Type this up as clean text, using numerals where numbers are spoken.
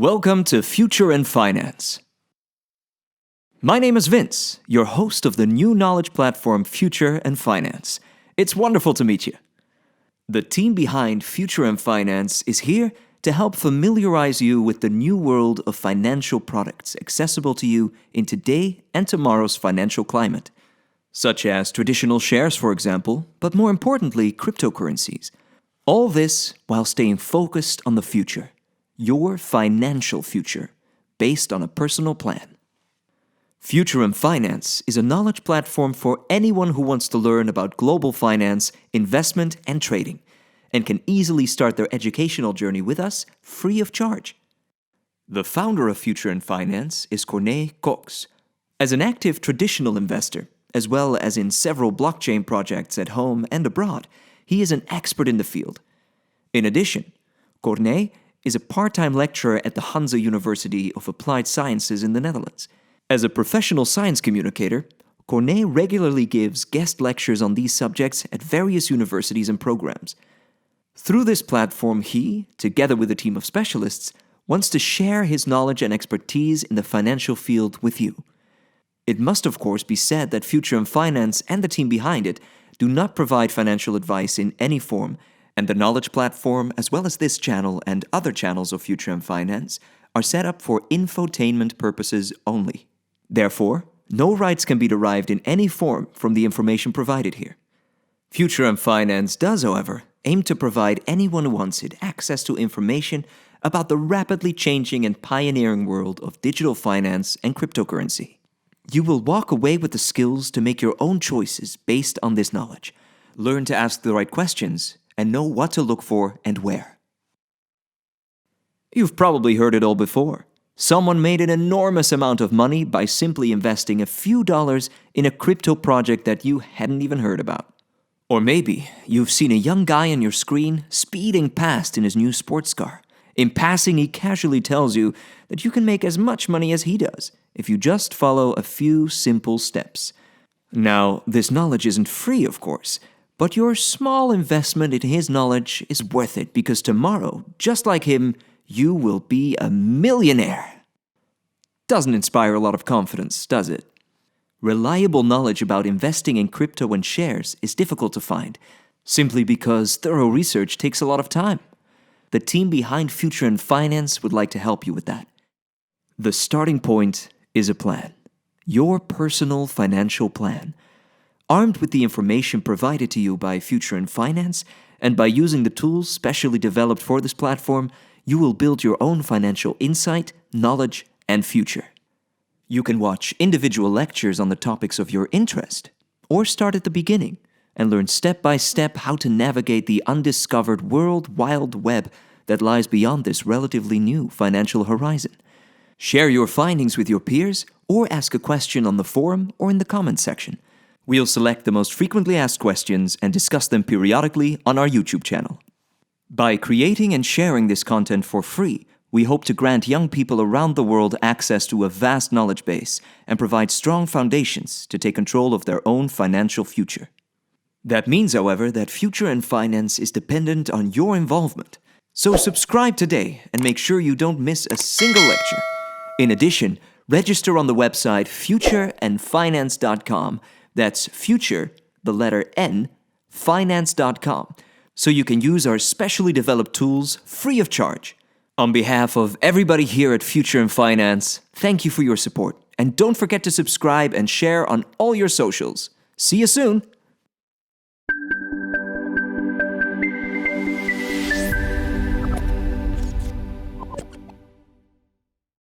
Welcome to Future and Finance. My name is Vince, your host of the new knowledge platform Future and Finance. It's wonderful to meet you. The team behind Future and Finance is here to help familiarize you with the new world of financial products accessible to you in today and tomorrow's financial climate, such as traditional shares, for example, but more importantly, cryptocurrencies. All this while staying focused on the future, your financial future, based on a personal plan. Future and Finance is a knowledge platform for anyone who wants to learn about global finance, investment, and trading, and can easily start their educational journey with us free of charge. The founder of Future and Finance is Corné Cox. As an active traditional investor, as well as in several blockchain projects at home and abroad, he is an expert in the field. In addition, Corné is a part-time lecturer at the Hanze University of Applied Sciences in the Netherlands. As a professional science communicator, Corné regularly gives guest lectures on these subjects at various universities and programs. Through this platform, he, together with a team of specialists, wants to share his knowledge and expertise in the financial field with you. It must, of course, be said that Future and Finance and the team behind it do not provide financial advice in any form, and the knowledge platform, as well as this channel and other channels of Future and Finance, are set up for infotainment purposes only. Therefore, no rights can be derived in any form from the information provided here. Future and Finance does, however, aim to provide anyone who wants it access to information about the rapidly changing and pioneering world of digital finance and cryptocurrency. You will walk away with the skills to make your own choices based on this knowledge, learn to ask the right questions, and know what to look for and where. You've probably heard it all before. Someone made an enormous amount of money by simply investing a few dollars in a crypto project that you hadn't even heard about. Or maybe you've seen a young guy on your screen speeding past in his new sports car. In passing, he casually tells you that you can make as much money as he does if you just follow a few simple steps. Now, this knowledge isn't free, of course, but your small investment in his knowledge is worth it because tomorrow, just like him, you will be a millionaire. Doesn't inspire a lot of confidence, does it? Reliable knowledge about investing in crypto and shares is difficult to find, simply because thorough research takes a lot of time. The team behind Future and Finance would like to help you with that. The starting point is a plan, your personal financial plan. Armed with the information provided to you by Future and Finance, and by using the tools specially developed for this platform, you will build your own financial insight, knowledge, and future. You can watch individual lectures on the topics of your interest, or start at the beginning and learn step by step how to navigate the undiscovered world wide web that lies beyond this relatively new financial horizon. Share your findings with your peers or ask a question on the forum or in the comments section. We'll select the most frequently asked questions and discuss them periodically on our YouTube channel. By creating and sharing this content for free, we hope to grant young people around the world access to a vast knowledge base and provide strong foundations to take control of their own financial future. That means, however, that Future and Finance is dependent on your involvement. So subscribe today and make sure you don't miss a single lecture. In addition, register on the website futureandfinance.com. That's future, the letter N, finance.com, so you can use our specially developed tools free of charge. On behalf of everybody here at Future and Finance, thank you for your support. And don't forget to subscribe and share on all your socials. See you soon!